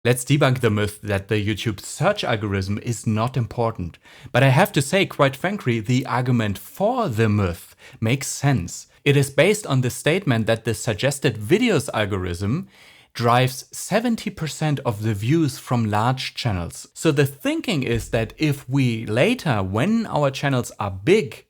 Let's debunk the myth that the YouTube search algorithm is not important. But I have to say, quite frankly, the argument for the myth makes sense. It is based on the statement that the suggested videos algorithm drives 70% of the views from large channels. So the thinking is that if we later, when our channels are big,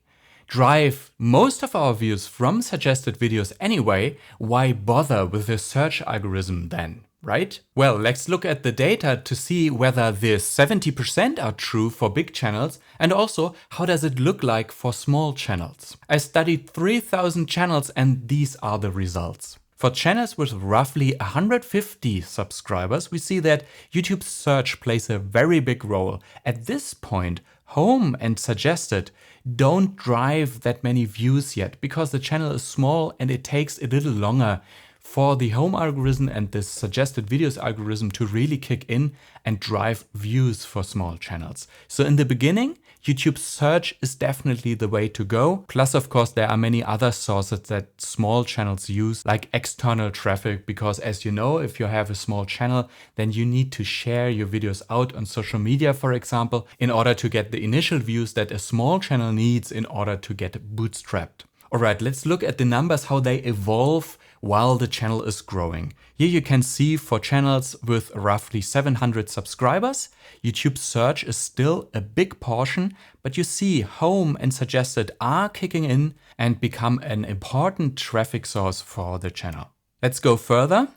drive most of our views from suggested videos anyway, why bother with the search algorithm then? Right? Well, let's look at the data to see whether the 70% are true for big channels and also how does it look like for small channels. I studied 3,000 channels and these are the results. For channels with roughly 150 subscribers, we see that YouTube search plays a very big role. At this point, home and suggested don't drive that many views yet because the channel is small and it takes a little longer for the home algorithm and the suggested videos algorithm to really kick in and drive views for small channels. So in the beginning, YouTube search is definitely the way to go. Plus, of course, there are many other sources that small channels use, like external traffic, because as you know, if you have a small channel, then you need to share your videos out on social media, for example, in order to get the initial views that a small channel needs in order to get bootstrapped. All right, let's look at the numbers, how they evolve while the channel is growing. Here you can see for channels with roughly 700 subscribers, YouTube search is still a big portion, but you see home and suggested are kicking in and become an important traffic source for the channel. Let's go further.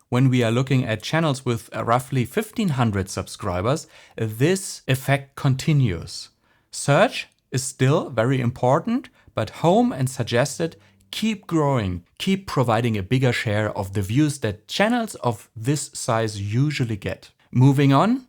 When we are looking at channels with roughly 1500 subscribers, this effect continues. Search is still very important, but home and suggested keep growing, keep providing a bigger share of the views that channels of this size usually get. Moving on,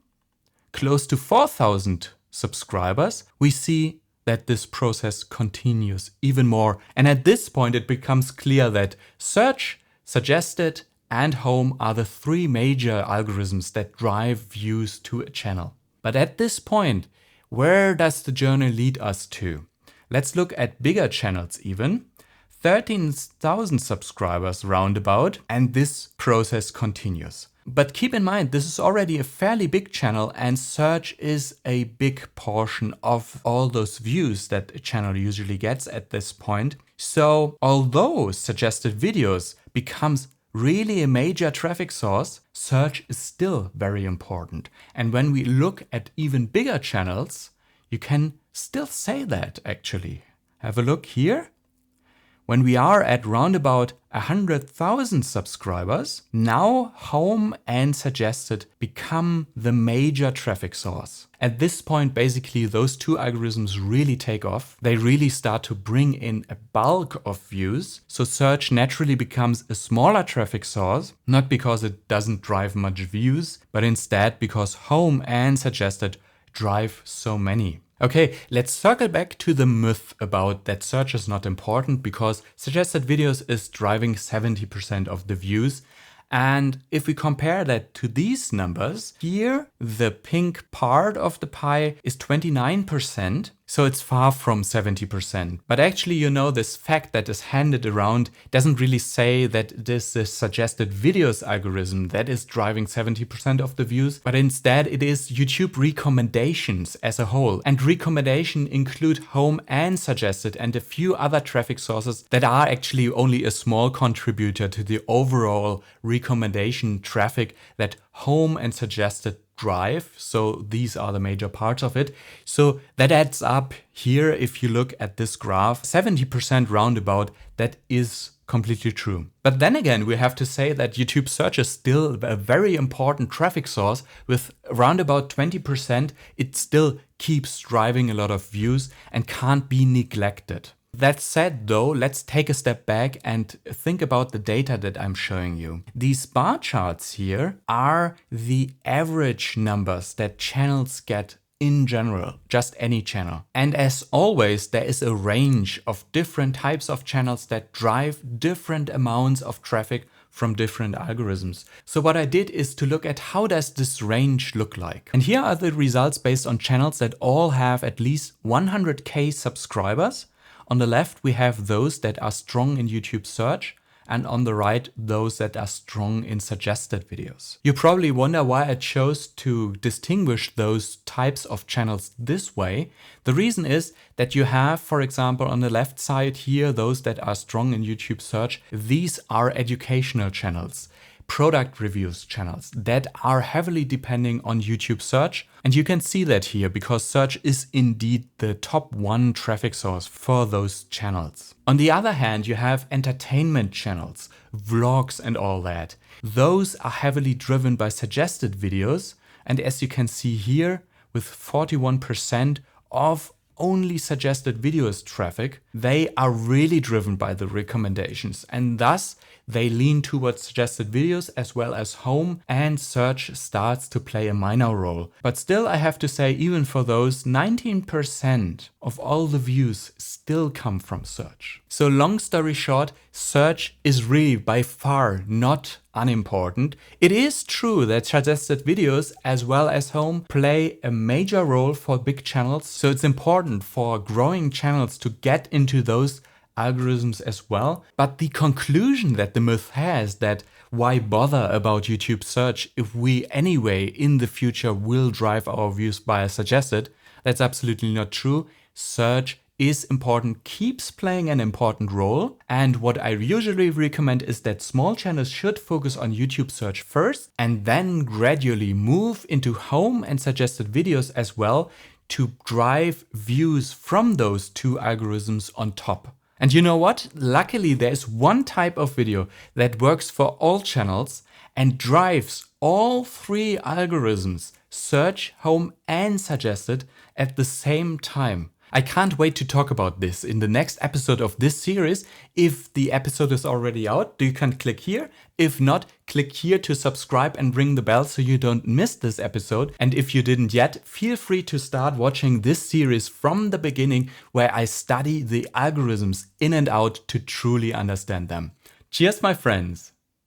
close to 4,000 subscribers, we see that this process continues even more. And at this point, it becomes clear that search, suggested, and home are the three major algorithms that drive views to a channel. But at this point, where does the journey lead us to? Let's look at bigger channels even. 13,000 subscribers roundabout, and this process continues. But keep in mind, this is already a fairly big channel and search is a big portion of all those views that a channel usually gets at this point. So although suggested videos becomes really a major traffic source, search is still very important. And when we look at even bigger channels, you can still say that actually. Have a look here. When we are at roundabout 100,000 subscribers, now home and suggested become the major traffic source. At this point, basically, those two algorithms really take off. They really start to bring in a bulk of views. So search naturally becomes a smaller traffic source, not because it doesn't drive much views, but instead because home and suggested drive so many. Okay, let's circle back to the myth about that search is not important because suggested videos is driving 70% of the views. And if we compare that to these numbers, here the pink part of the pie is 29%, so it's far from 70%. But actually, you know, this fact that is handed around doesn't really say that it is the suggested videos algorithm that is driving 70% of the views, but instead it is YouTube recommendations as a whole. And recommendation include home and suggested and a few other traffic sources that are actually only a small contributor to the overall recommendation traffic that home and suggested drive. So these are the major parts of it. So that adds up here. If you look at this graph, 70% roundabout, that is completely true. But then again, we have to say that YouTube search is still a very important traffic source. With around about 20%, it still keeps driving a lot of views and can't be neglected. That said though, let's take a step back and think about the data that I'm showing you. These bar charts here are the average numbers that channels get in general, just any channel. And as always, there is a range of different types of channels that drive different amounts of traffic from different algorithms. So what I did is to look at how does this range look like. And here are the results based on channels that all have at least 100K subscribers. On the left, we have those that are strong in YouTube search, and on the right, those that are strong in suggested videos. You probably wonder why I chose to distinguish those types of channels this way. The reason is that you have, for example, on the left side here, those that are strong in YouTube search. These are educational channels, product reviews channels that are heavily depending on YouTube search. And you can see that here because search is indeed the top one traffic source for those channels. On the other hand, you have entertainment channels, vlogs and all that. Those are heavily driven by suggested videos. And as you can see here, with 41% of only suggested videos traffic, they are really driven by the recommendations, and thus they lean towards suggested videos as well as home, and search starts to play a minor role. But still, I have to say, even for those, 19% of all the views still come from search. So long story short, search is really by far not unimportant. It is true that suggested videos as well as home play a major role for big channels. So it's important for growing channels to get into those algorithms as well. But the conclusion that the myth has, that why bother about YouTube search if we anyway in the future will drive our views by suggested, that's absolutely not true. Search is important, keeps playing an important role. And what I usually recommend is that small channels should focus on YouTube search first and then gradually move into home and suggested videos as well to drive views from those two algorithms on top. And you know what? Luckily, there's one type of video that works for all channels and drives all three algorithms, search, home, and suggested, at the same time. I can't wait to talk about this in the next episode of this series. If the episode is already out, you can click here. If not, click here to subscribe and ring the bell so you don't miss this episode. And if you didn't yet, feel free to start watching this series from the beginning, where I study the algorithms in and out to truly understand them. Cheers, my friends!